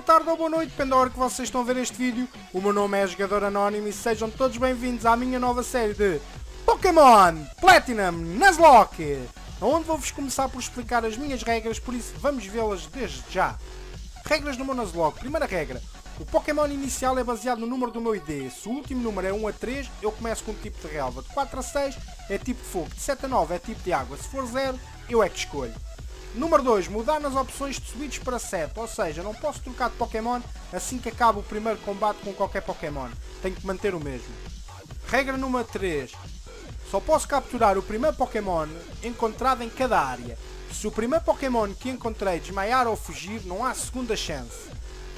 tarde ou boa noite, depende da hora que vocês estão a ver este vídeo. O meu nome é Jogador Anónimo e sejam todos bem-vindos à minha nova série de Pokémon Platinum Nuzlocke, onde vou-vos começar por explicar as minhas regras, por isso vamos vê-las desde já. Regras no meu Nuzlocke. Primeira regra. O Pokémon inicial é baseado no número do meu ID. Se o último número é 1 a 3, eu começo com o tipo de relva. De 4 a 6 é tipo de fogo. De 7 a 9 é tipo de água. Se for 0, eu é que escolho. Número 2. Mudar nas opções de switch para 7. Ou seja, não posso trocar de Pokémon assim que acaba o primeiro combate com qualquer Pokémon. Tenho que manter o mesmo. Regra número 3. Só posso capturar o primeiro Pokémon encontrado em cada área. Se o primeiro Pokémon que encontrei desmaiar ou fugir, não há segunda chance.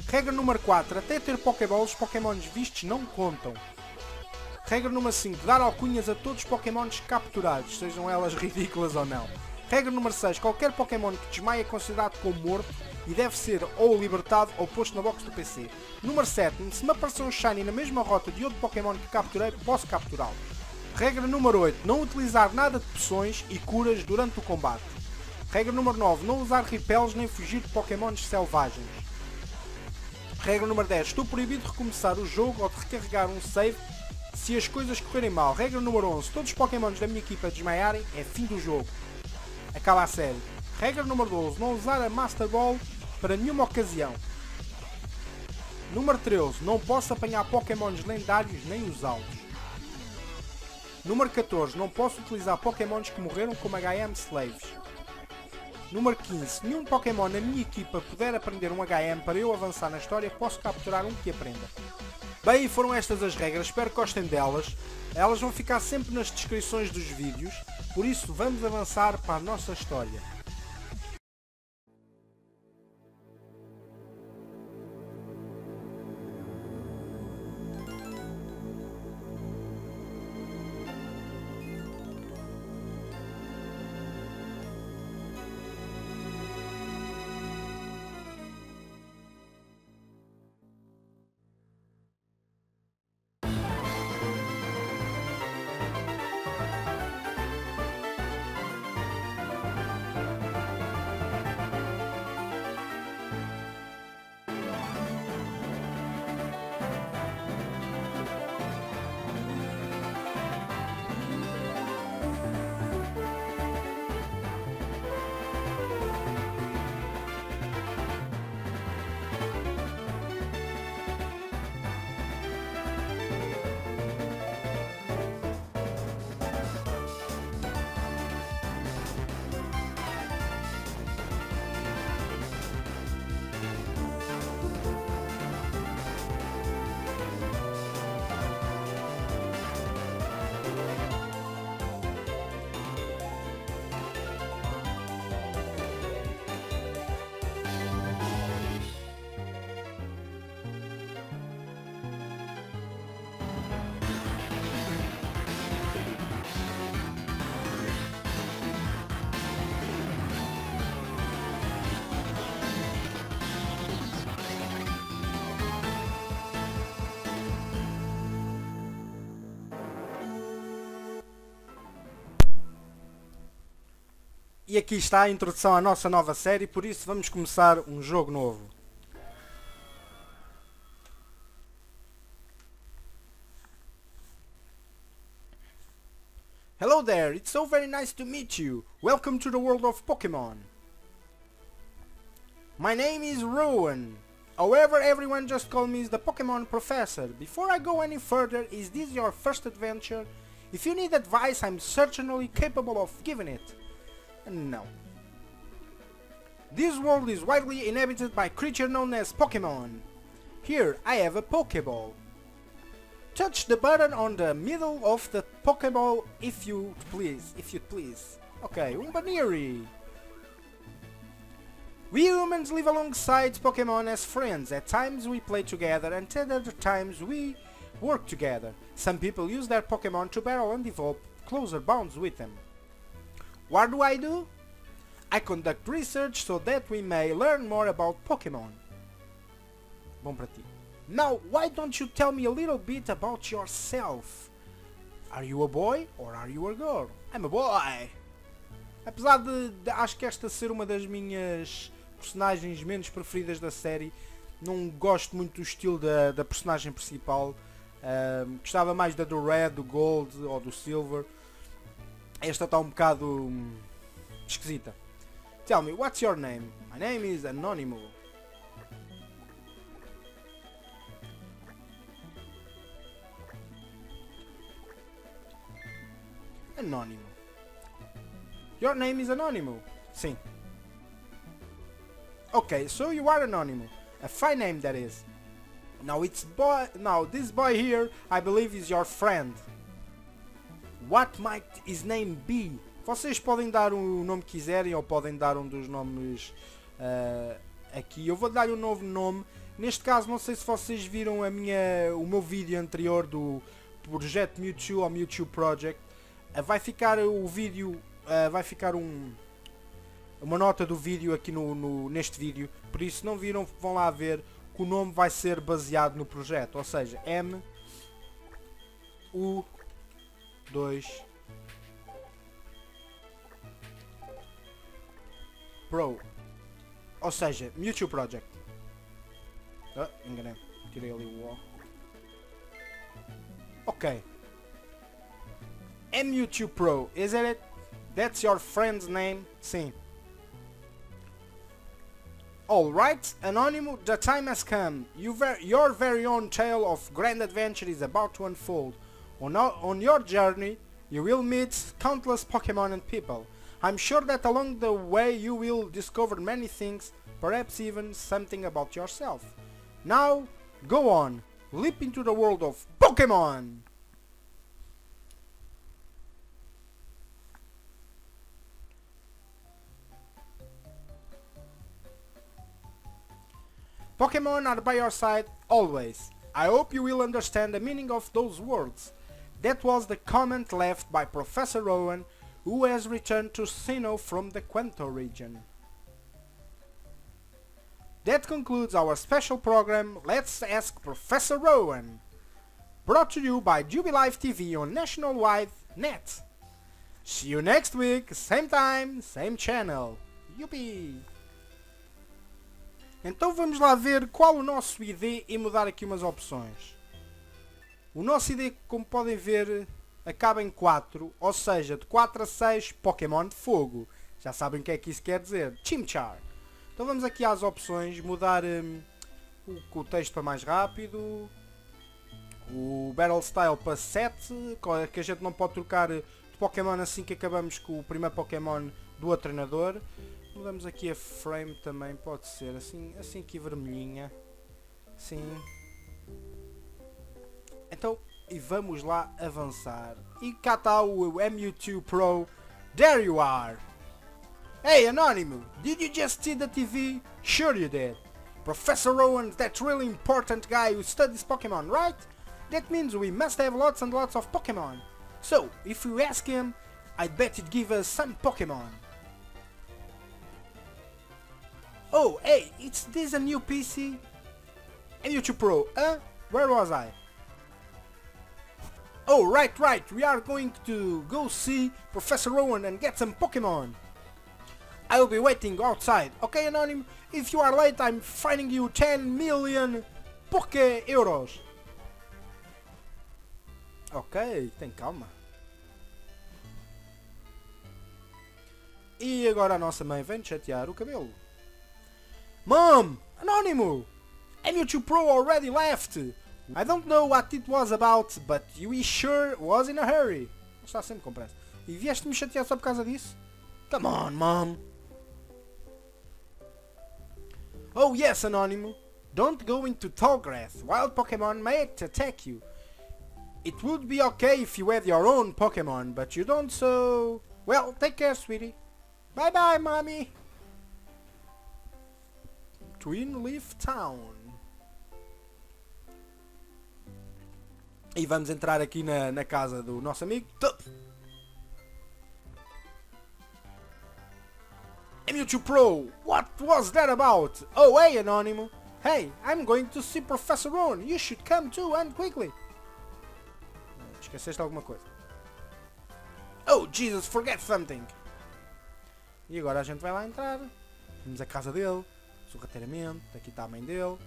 Regra número 4. Até ter Pokéballs, os Pokémons vistos não contam. Regra número 5. Dar alcunhas a todos os Pokémons capturados, sejam elas ridículas ou não. Regra número 6. Qualquer Pokémon que desmaie é considerado como morto e deve ser ou libertado ou posto na box do PC. Número 7. Se me aparecer um Shiny na mesma rota de outro Pokémon que capturei, posso capturá-lo. Regra número 8. Não utilizar nada de poções e curas durante o combate. Regra número 9. Não usar repels nem fugir de Pokémons selvagens. Regra número 10. Estou proibido de recomeçar o jogo ou de recarregar um save se as coisas correrem mal. Regra número 11. Todos os Pokémons da minha equipa desmaiarem, é fim do jogo. Acaba a série. Regra número 12. Não usar a Master Ball para nenhuma ocasião. Número 13. Não posso apanhar Pokémons lendários nem usá-los. Número 14. Não posso utilizar Pokémons que morreram como HM Slaves. Número 15. Se nenhum Pokémon na minha equipa puder aprender um HM para eu avançar na história, posso capturar um que aprenda. Bem, foram estas as regras, espero que gostem delas. Elas vão ficar sempre nas descrições dos vídeos, por isso vamos avançar para a nossa história. E aqui está a introdução à nossa nova série, por isso vamos começar um jogo novo. Hello there, it's so very nice to meet you. Welcome to the world of Pokémon. My name is Rowan. However, everyone just call me the Pokémon Professor. Before I go any further, is this your first adventure? If you need advice, I'm certainly capable of giving it. No. This world is widely inhabited by creatures known as Pokémon. Here I have a Pokéball. Touch the button on the middle of the Pokéball if you please. Okay, Baniri. We humans live alongside Pokémon as friends. At times we play together and at other times we work together. Some people use their Pokémon to battle and develop closer bonds with them. What do? I conduct research so that we may learn more about Pokémon. Bom para ti. Now, why don't you tell me a little bit about yourself? Are you a boy or are you a girl? I'm a boy. Apesar de acho que esta ser uma das minhas personagens menos preferidas da série, não gosto muito do estilo da personagem principal. Gostava mais da do Red, do Gold ou do Silver. Esta está um bocado esquisita. Tell me, what's your name? My name is Anonymous. Anónimo. Your name is Anonymous. Sim. Okay, so you are Anonymous. A fine name that is. Now this boy here, I believe is your friend. What might his name be? Vocês podem dar o nome que quiserem ou podem dar um dos nomes aqui. Eu vou dar-lhe um novo nome. Neste caso, não sei se vocês viram o meu vídeo anterior do projeto Mewtwo ou Mewtwo Project. Vai ficar o vídeo, vai ficar uma nota do vídeo aqui neste vídeo. Por isso, se não viram, vão lá ver que o nome vai ser baseado no projeto. Ou seja, M-U-2 Pro. Ou seja, Mewtwo Project. Enganei. Tirei ali o O. Ok. Mewtwo Pro, is it? That's your friend's name? Sim. Alright, Anonymous, the time has come. Your very own tale of grand adventure is about to unfold. On your journey, you will meet countless Pokémon and people. I'm sure that along the way you will discover many things, perhaps even something about yourself. Now, go on, leap into the world of Pokémon! Pokémon are by your side always. I hope you will understand the meaning of those words. That was the comment left by Professor Rowan, who has returned to Sinnoh from the Kanto region. That concludes our special program, Let's Ask Professor Rowan. Brought to you by Jubilife TV on Nationwide Net. See you next week, same time, same channel. Yuppie! Então vamos lá ver qual o nosso ID e mudar aqui umas opções. O nosso ID, como podem ver, acaba em 4, ou seja, de 4 a 6 Pokémon de fogo. Já sabem o que é que isso quer dizer. Chimchar. Então vamos aqui às opções, mudar o texto para mais rápido, o Battle Style para 7, que a gente não pode trocar de Pokémon assim que acabamos com o primeiro Pokémon do outro treinador. Mudamos aqui a frame também, pode ser assim aqui vermelhinha. Sim. Então, e vamos lá avançar. E cá está o Mewtwo Pro. There you are! Hey Anonymous, did you just see the TV? Sure you did. Professor Rowan's that really important guy who studies Pokemon, right? That means we must have lots and lots of Pokemon. So, if you ask him, I bet he'd give us some Pokemon. Oh, hey, is this a new PC? Mewtwo Pro, where was I? Oh, right, we are going to go see Professor Rowan and get some Pokemon. I will be waiting outside, okay Anonymous? If you are late, I'm fining you 10 million Poké Euros. Ok, tem calma. E agora a nossa mãe vem chatear o cabelo. Mom! Anonymous! Mewtwo Pro already left! I don't know what it was about, but you sure was in a hurry. Está sempre com pressa. E vieste-me chatear só por causa disso? Come on, Mom! Oh yes, Anonymous! Don't go into tall grass. Wild Pokémon may attack you. It would be okay if you had your own Pokémon, but you don't, so... Well, take care, sweetie. Bye bye, Mommy! Twin Leaf Town. E vamos entrar aqui na casa do nosso amigo. Mewtwo Pro, what was that about? Oh, hey, Anonymous. Hey, I'm going to see Professor Rowan. You should come too, and quickly. Esqueceste alguma coisa. Oh, Jesus, forget something. E agora a gente vai lá entrar. Vamos à casa dele, sorrateiramente. Aqui está a mãe dele.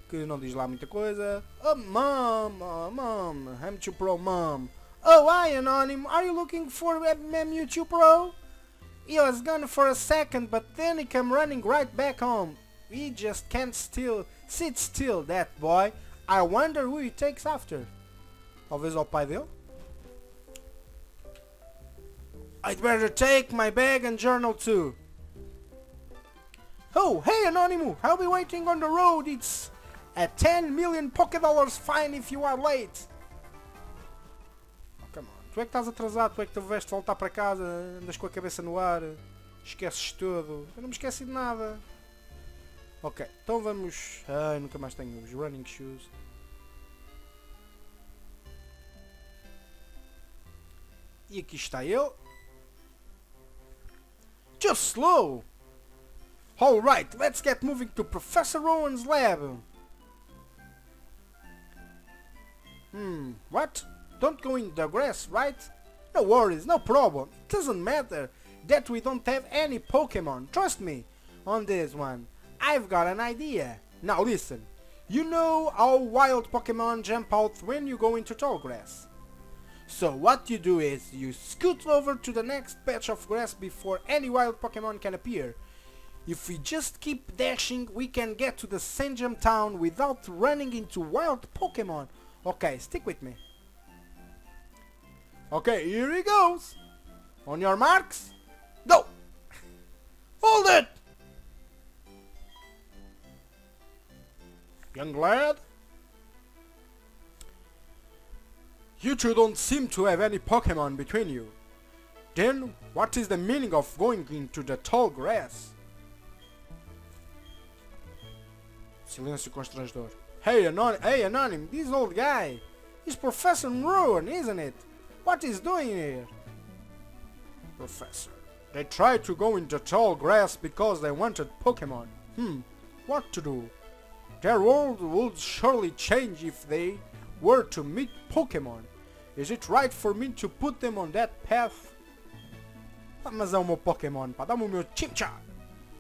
que não diz lá muita coisa. Oh mom, Mewtwo Pro mom. Oh hi Anonymous, are you looking for Mewtwo Pro? He was gone for a second, but then he came running right back home. He just can't sit still, that boy. I wonder who he takes after. Talvez ao pai dele? I'd better take my bag and journal too. Oh, hey Anonymous, I'll be waiting on the road. It's a 10 million Pokédollars fine if you are late. Oh, come on. Tu é que estás atrasado, tu é que te tiveste de voltar para casa, andas com a cabeça no ar, esqueces tudo. Eu não me esqueci de nada. Ok, então vamos... Ai, nunca mais tenho os running shoes. E aqui está ele. Just slow! Alright, let's get moving to Professor Rowan's lab. What? Don't go in the grass, right? No worries, no problem. It doesn't matter that we don't have any Pokémon. Trust me on this one. I've got an idea. Now listen. You know how wild Pokémon jump out when you go into tall grass. So what you do is you scoot over to the next patch of grass before any wild Pokémon can appear. If we just keep dashing, we can get to the Sejam town without running into wild Pokémon. Okay, stick with me. Okay, here he goes. On your marks, go! Hold it! Young lad? You two don't seem to have any Pokémon between you. Then, what is the meaning of going into the tall grass? Silêncio constrangedor. Hey Anonymous, this old guy. He's Professor Rowan, isn't it? What is doing here? Professor. They tried to go into tall grass because they wanted Pokémon. What to do? Their world would surely change if they were to meet Pokémon. Is it right for me to put them on that path? Ah, mas é o meu Pokémon, pá, dá-me o meu Chimchar.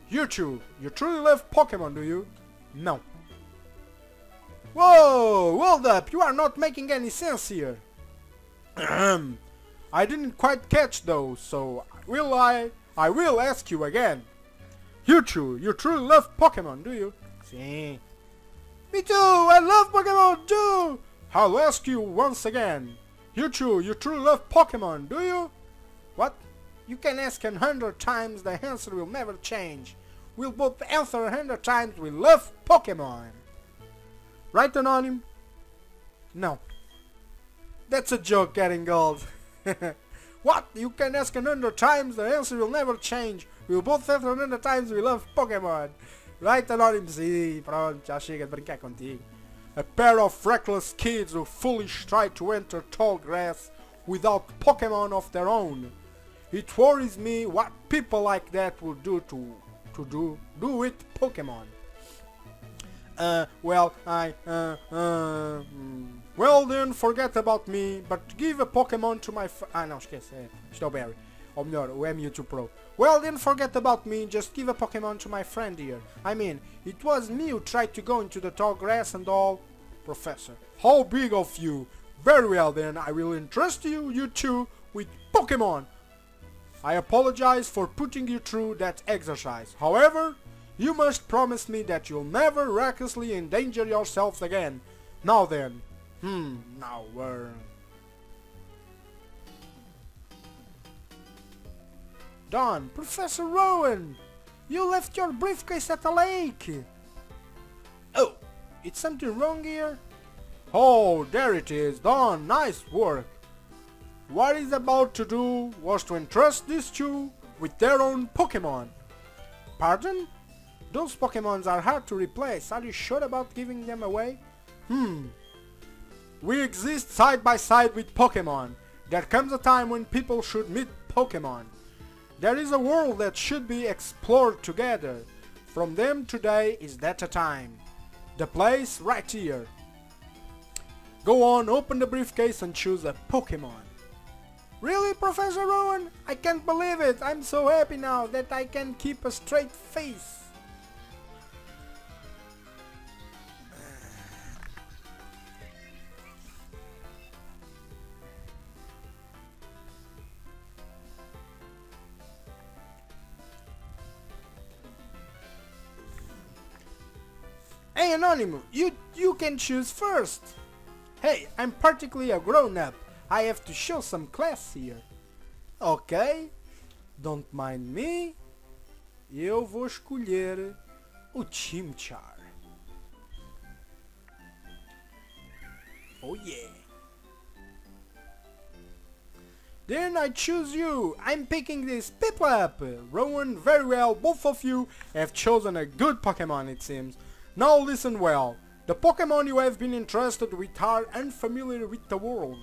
You two, you truly love Pokémon, do you? No. Whoa, hold up, you are not making any sense here. I didn't quite catch those, so I will ask you again. You two, you truly love Pokémon, do you? Sim. Me too, I love Pokémon too. I'll ask you once again. You two, you truly love Pokémon, do you? What? You can ask 100 times, the answer will never change. We'll both answer 100 times, we love Pokémon. Right, Anonymous? No. That's a joke, getting old. What? You can ask 100 times, the answer will never change. We'll both answer 100 times, we love Pokémon. Right, Anonymous? Sim, pronto, já chega de brincar contigo. A pair of reckless kids who foolish try to enter tall grass without Pokémon of their own. It worries me what people like that would do with Pokémon. Well then, forget about me, but give a Pokémon to my não, esquece, isto é o Barry. Ou melhor, o Mewtwo Pro. Well then, forget about me, just give a Pokémon to my friend here. I mean, it was me who tried to go into the tall grass and all. Professor, how big of you? Very well then, I will entrust you two, with Pokémon. I apologize for putting you through that exercise. However, you must promise me that you'll never recklessly endanger yourselves again. Now then, now where... Don, Professor Rowan! You left your briefcase at the lake! Oh, is something wrong here? Oh, there it is, Don, nice work! What he's about to do was to entrust these two with their own Pokémon. Pardon? Those Pokémons are hard to replace, are you sure about giving them away? We exist side by side with Pokémon. There comes a time when people should meet Pokémon. There is a world that should be explored together. From them today is that a time. The place right here. Go on, open the briefcase and choose a Pokémon. Really, Professor Rowan? I can't believe it. I'm so happy now that I can keep a straight face. Hey Anonymous, you can choose first. Hey, I'm practically a grown-up. I have to show some class here. Ok, don't mind me. Eu vou escolher o Chimchar. Oh yeah. Then I choose you. I'm picking this Piplup. Rowan, very well. Both of you have chosen a good Pokémon, it seems. Now listen well. The Pokémon you have been entrusted with are unfamiliar with the world.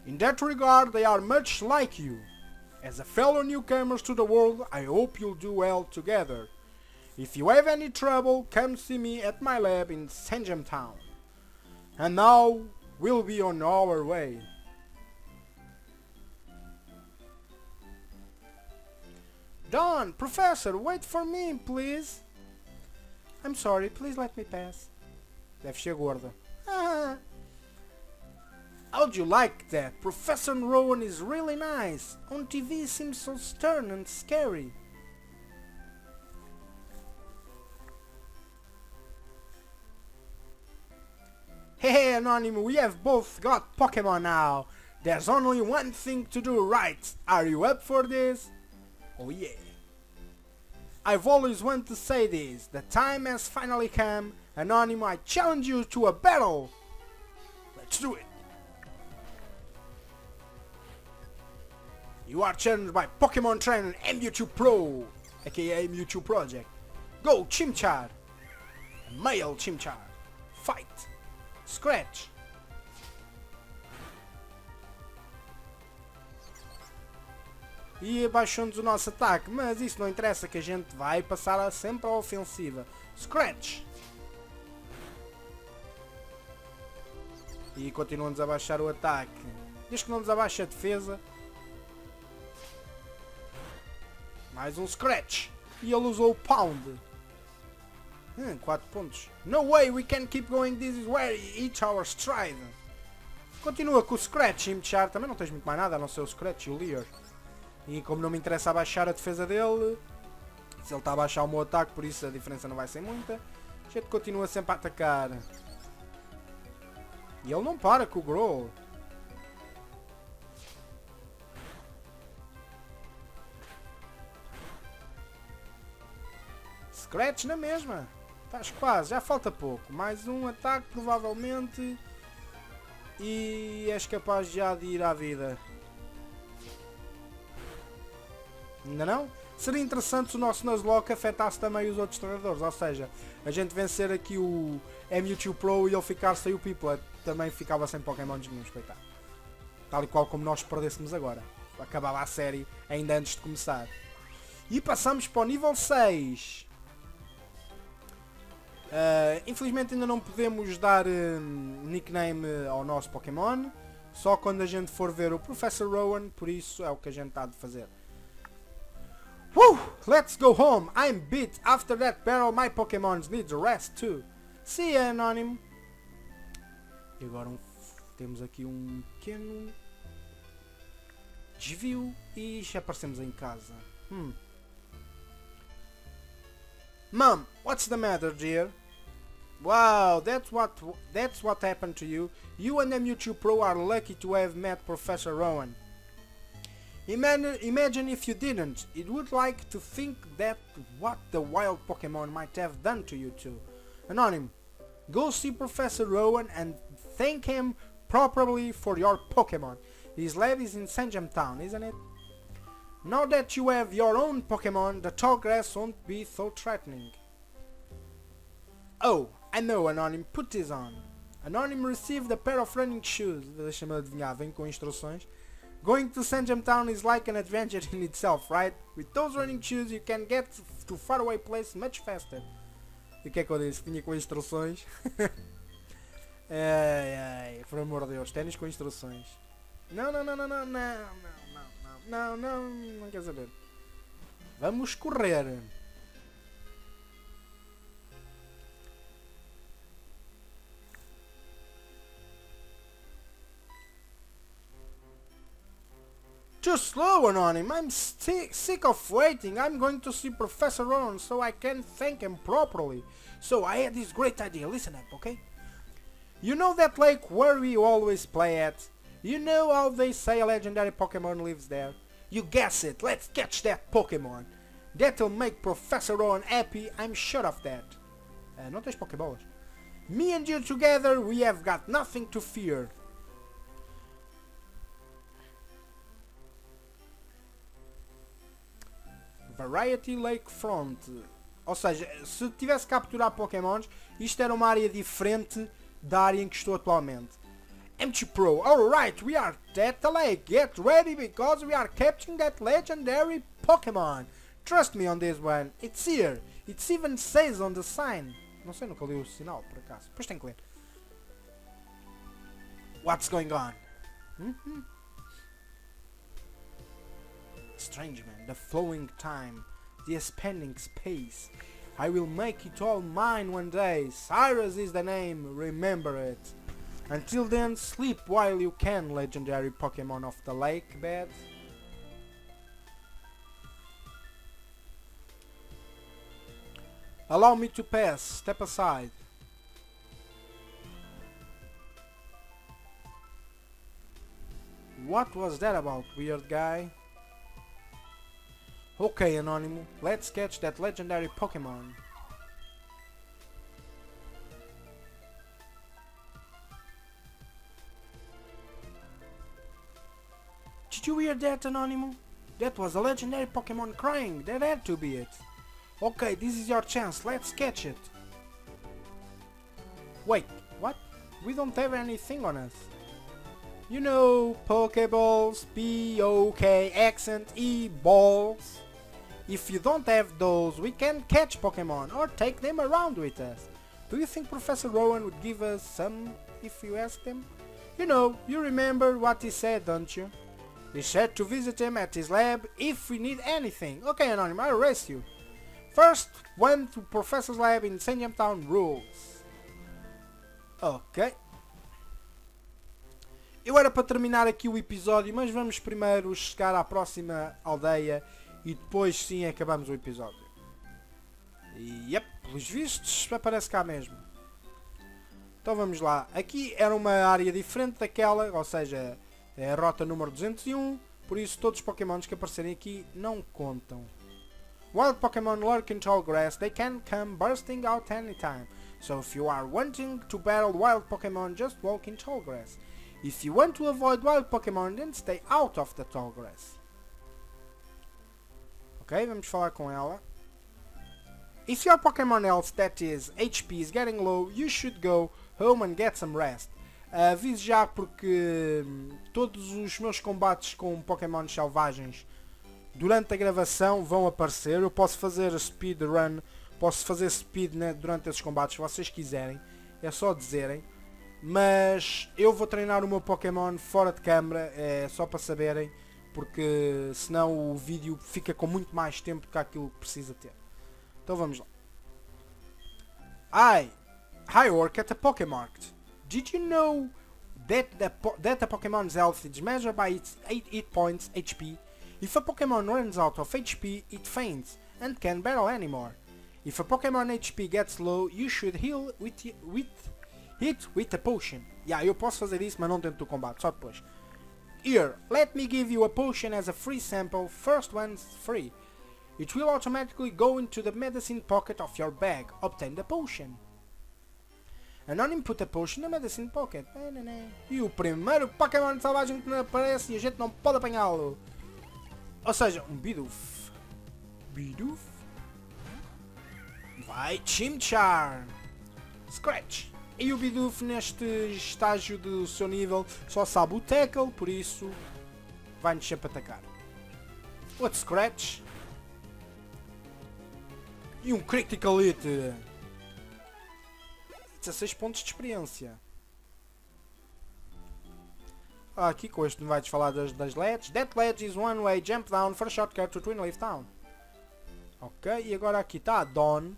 In that regard, they are much like you. As a fellow newcomers to the world, I hope you'll do well together. If you have any trouble, come see me at my lab in Sejam town. And now, we'll be on our way. Don, Professor, wait for me, please. I'm sorry, please let me pass. Deve ser gorda. Ah. How'd you like that? Professor Rowan is really nice. On TV he seems so stern and scary. Hey Anonymous, we have both got Pokémon now. There's only one thing to do right. Are you up for this? Oh yeah. I've always wanted to say this. The time has finally come. Anonymous, I challenge you to a battle. Let's do it. You are challenged by Pokémon trainer Mewtwo Pro, aka Mewtwo Project. Go Chimchar. Male Chimchar. Fight. Scratch. E abaixou-nos o nosso ataque, mas isso não interessa, que a gente vai passar sempre à ofensiva. Scratch. E continuamos a baixar o ataque. Desde que não nos abaixe a defesa. Mais um Scratch. E ele usou o Pound. 4 pontos. No way we can keep going, this is where we eat our stride. Continua com o Scratch, Chimchar. Também não tens muito mais nada a não ser o Scratch e o Leer. E como não me interessa abaixar a defesa dele, se ele está a baixar o meu ataque, por isso a diferença não vai ser muita, a gente continua sempre a atacar. E ele não para com o Growl. Scratch na mesma. Estás quase, já falta pouco. Mais um ataque provavelmente. E és capaz já de ir à vida. Ainda não? Seria interessante se o nosso Nuzlocke afetasse também os outros treinadores. Ou seja, a gente vencer aqui o Mewtwo Pro e ele ficar sem o Piplup. Também ficava sem Pokémons nenhum, coitado. Tal e qual como nós perdêssemos agora. Acabava a série ainda antes de começar. E passamos para o nível 6. Infelizmente ainda não podemos dar nickname ao nosso Pokémon. Só quando a gente for ver o Professor Rowan. Por isso é o que a gente está de fazer. Woo! Let's go home! I'm beat! After that battle my Pokémons need rest too. See ya, Anonymous! E agora temos aqui um pequeno desvio e já aparecemos em casa. Mom, what's the matter, dear? Wow, that's what happened to you. You and the Mewtwo Pro are lucky to have met Professor Rowan. Imagine if you didn't. It would like to think that what the wild Pokémon might have done to you too. Anonymous, go see Professor Rowan and thank him properly for your Pokémon. His lab is in Sejam town, isn't it? Now that you have your own Pokémon, the tall grass won't be so threatening. Oh, I know, Anonymous, put this on. Anonymous received a pair of running shoes. Deixa-me adivinhar, vem com instruções. Going to Sejam town is like an adventure in itself, right? With those running shoes you can get to faraway places much faster. E o que é que eu disse? Vinha com instruções. Ai, por amor de Deus, ténis com instruções. Não quer saber. Vamos correr. Too slow, Anonym. I'm sick of waiting. I'm going to see Professor Ron so I can thank him properly. So I had this great idea. Listen up, okay? You know that lake where we always play at? You know how they say a legendary Pokémon lives there? You guess it. Let's catch that Pokémon. That'll make Professor Ron happy. I'm sure of that. Não tens Pokébolas. Me and you together, we have got nothing to fear. Variety Lakefront. Ou seja, se tivesse que capturar Pokémons, isto era uma área diferente da área em que estou atualmente. MT Pro, alright, we are at the lake. Get ready because we are capturing that legendary Pokémon. Trust me on this one. It's here. It even says on the sign. Não sei, nunca li o sinal, por acaso. Depois tenho que ler. What's going on? Strange man, the flowing time, the expanding space. I will make it all mine one day. Cyrus is the name, remember it. Until then, sleep while you can, legendary Pokémon of the lake bed. Allow me to pass, step aside. What was that about, weird guy? Okay, Anonymous, let's catch that legendary Pokémon. Did you hear that, Anonymous? That was a legendary Pokémon crying, that had to be it. Okay, this is your chance, let's catch it. Wait, what? We don't have anything on us. You know, Pokeballs, P-O-K, accent, E-balls. If you don't have those, we can catch Pokemon or take them around with us. Do you think Professor Rowan would give us some if you asked him? You know, you remember what he said, don't you? He said to visit him at his lab if we need anything. Okay, Anonymous, I'll race you. First one to Professor's lab in Sejam Town rules. Ok. Eu era para terminar aqui o episódio, mas vamos primeiro chegar à próxima aldeia e depois sim acabamos o episódio. E yep, pelos vistos aparece cá mesmo. Então vamos lá. Aqui era uma área diferente daquela, ou seja, é a rota número 201, por isso todos os Pokémons que aparecerem aqui não contam. Wild Pokémon lurk in tall grass, they can come bursting out anytime. So if you are wanting to battle wild Pokémon, just walk in tall grass. If you want to avoid wild Pokémon, then stay out of the tall grass. Ok, vamos falar com ela. If your Pokémon else, that is, HP is getting low, you should go home and get some rest. Aviso já porque todos os meus combates com Pokémon selvagens durante a gravação vão aparecer. Eu posso fazer speedrun, posso fazer speed, né, durante esses combates se vocês quiserem. É só dizerem. Mas eu vou treinar o meu Pokémon fora de câmera, é só para saberem, porque senão o vídeo fica com muito mais tempo do que aquilo que precisa ter. Então vamos lá. I work at a Pokémarket. Did you know that the Pokémon's health is measured by its 8 points HP? If a Pokémon runs out of HP, it faints and can't battle anymore. If a Pokémon HP gets low, you should heal it with a potion. Eu posso fazer isso, mas não dentro do combate, só depois. Here, let me give you a potion as a free sample. First one's free. It will automatically go into the medicine pocket of your bag. Obtain the potion. Anonymous put a potion in the medicine pocket. E o primeiro Pokémon selvagem que não aparece e a gente não pode apanhá-lo. Ou seja, um Bidoof. Bidoof? Vai, Chimchar. Scratch. E o Bidoof neste estágio do seu nível só sabe o tackle, por isso vai-nos sempre atacar. Outro Scratch. E um Critical Hit. 16 pontos de experiência. Aqui com este me vai-te falar das LEDs. That LED is one way jump down for a shortcut to Twin Leaf Town. Ok, e agora aqui está a Dawn.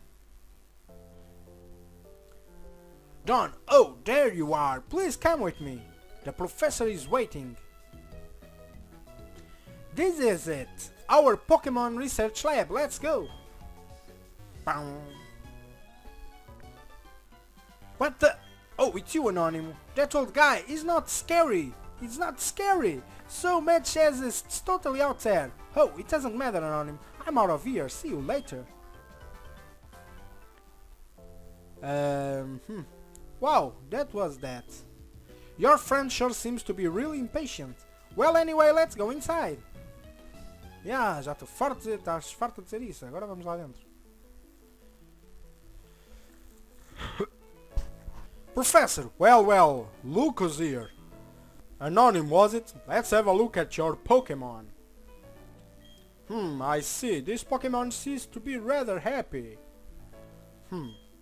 Dawn, oh, there you are. Please come with me. The professor is waiting. this is it! Our Pokémon research lab, let's go! What the? Oh, it's you, Anonymous. That old guy is not scary. It's not scary. So much as it's totally out there. Oh, it doesn't matter, Anonymous. I'm out of here. See you later. Wow, that was that. Your friend sure seems to be really impatient. Well, anyway, let's go inside. Yeah, já estou farto de estás farto de dizer isso. Agora vamos lá dentro. Professor, well, look who's here. Anonymous, was it? Let's have a look at your Pokémon. I see. This Pokémon seems to be rather happy.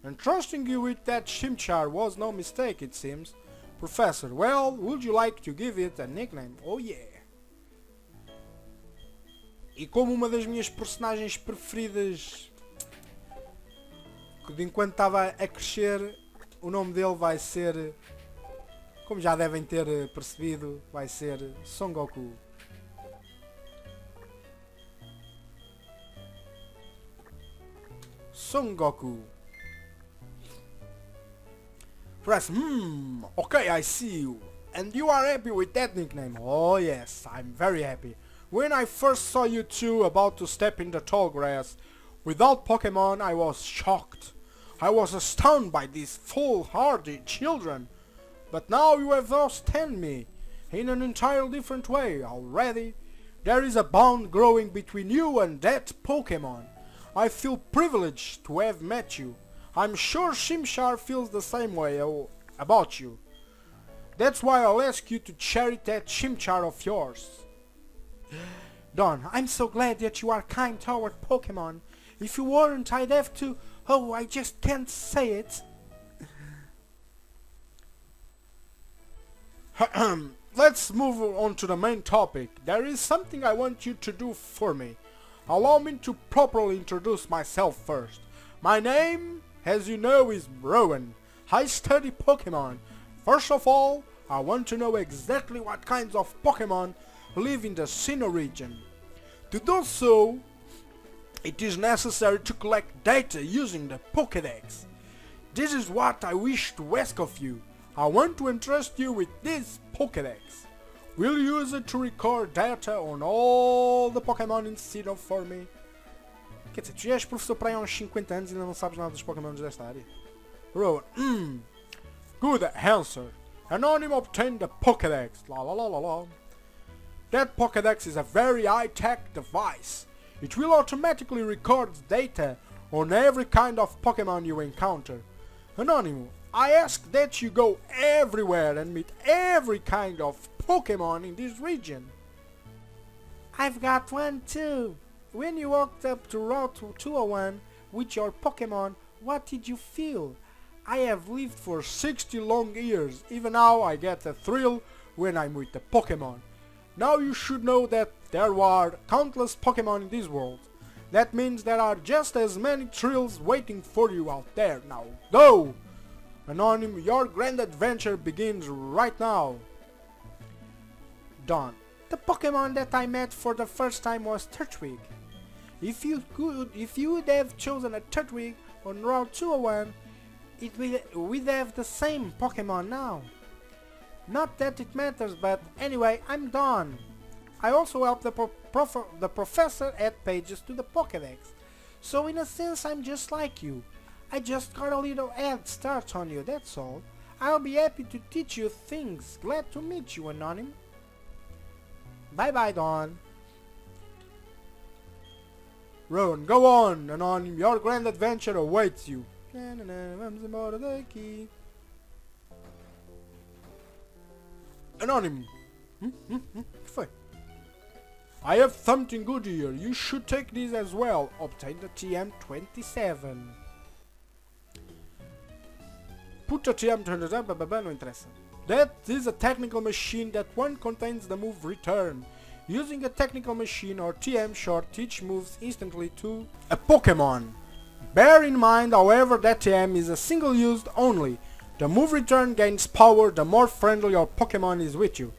Entrusting you with that Chimchar was no mistake, it seems. Professor, well, would you like to give it a nickname? Oh yeah. E como uma das minhas personagens preferidas de enquanto estava a crescer, o nome dele vai ser, como já devem ter percebido, vai ser Son Goku. Son Goku. Press, okay, I see you. And you are happy with that nickname? Oh yes, I'm very happy. When I first saw you two about to step in the tall grass, without Pokémon, I was shocked. I was astounded by these foolhardy children. But now you have outstanded me, in an entirely different way already. There is a bond growing between you and that Pokémon. I feel privileged to have met you. I'm sure Chimchar feels the same way about you. That's why I'll ask you to cherish that Chimchar of yours. Don, I'm so glad that you are kind toward Pokémon. If you weren't, I'd have to... Oh, I just can't say it. Let's move on to the main topic. There is something I want you to do for me. Allow me to properly introduce myself first. My name, as you know, is Rowan. I study Pokémon. First of all, I want to know exactly what kinds of Pokémon live in the Sinnoh region. To do so, it is necessary to collect data using the Pokédex. This is what I wish to ask of you. I want to entrust you with this Pokédex. Will you use it to record data on all the Pokémon in Sinnoh for me? Quer dizer, tu já és professor para aí há uns 50 anos e ainda não sabes nada dos Pokémons desta área. Rowan, good answer. Anonymous obtained the Pokédex. La la la la la. That Pokédex is a very high-tech device. It will automatically record data on every kind of Pokémon you encounter. Anonymous, I ask that you go everywhere and meet every kind of Pokémon in this region. I've got one too. When you walked up to Route 201 with your Pokémon, what did you feel? I have lived for 60 long years. Even now I get a thrill when I'm with the Pokémon. Now you should know that there are countless Pokémon in this world. That means there are just as many thrills waiting for you out there. Now go! Anonymous, your grand adventure begins right now. Dawn. The Pokémon that I met for the first time was Turtwig. If you would have chosen a Turtwig on Route 201, we'd have the same Pokémon now. Not that it matters, but anyway, I'm done. I also help the professor add pages to the Pokédex. So in a sense, I'm just like you. I just got a little head start on you, that's all. I'll be happy to teach you things. Glad to meet you, Anonymous. Bye bye, Dawn. Rowan, go on, Anonymous. Your grand adventure awaits you. Vamos embora daqui. Anonymous. Que foi? I have something good here. You should take this as well. Obtain the TM27. Put the TM27, não interessa. That is a technical machine that one contains the move return. Using a technical machine or TM short each moves instantly to a Pokémon. Bear in mind, however, that TM is a single used only. The move return gains power the more friendly your Pokémon is with you.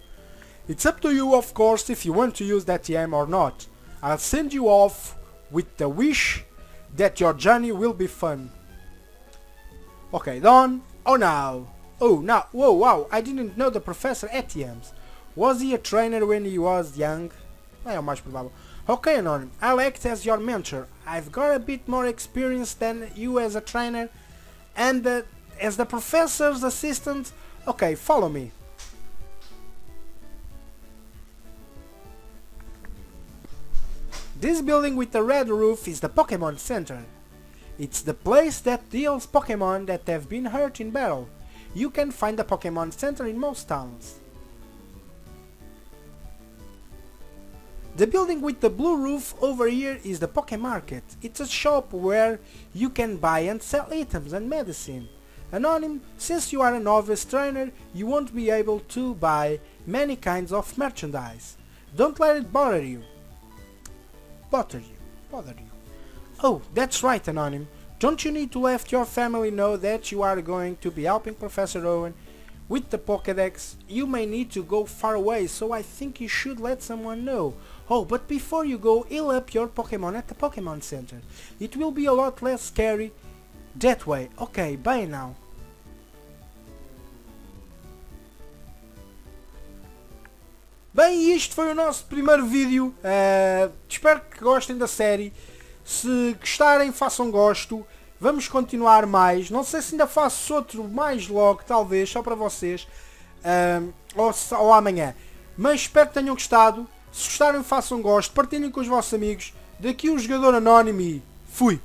It's up to you, of course, if you want to use that TM or not. I'll send you off with the wish that your journey will be fun. Okay, done. Oh now. Oh now. Whoa, wow. I didn't know the professor at TMs. Was he a trainer when he was young? É o mais provável. Okay, Anonymous. I'll act as your mentor. I've got a bit more experience than you as a trainer. And as the professor's assistant. Okay, follow me. This building with the red roof is the Pokémon Center. It's the place that deals Pokémon that have been hurt in battle. You can find the Pokémon Center in most towns. The building with the blue roof over here is the Pokémarket. It's a shop where you can buy and sell items and medicine. Anonymous, since you are a novice trainer, you won't be able to buy many kinds of merchandise. Don't let it bother you. Bother you. Oh, that's right, Anonymous. Don't you need to let your family know that you are going to be helping Professor Owen with the Pokédex? You may need to go far away, so I think you should let someone know. Oh, but before you go, heal up your Pokémon at the Pokémon Center. It will be a lot less scary that way. Okay, bye now. Bem, isto foi o nosso primeiro vídeo. Espero que gostem da série. Se gostarem, façam gosto. Vamos continuar mais. Não sei se ainda faço outro mais logo, talvez, só para vocês. Ou amanhã. Mas espero que tenham gostado. Se gostarem, façam gosto. Partilhem com os vossos amigos. Daqui o jogador anónimo e fui!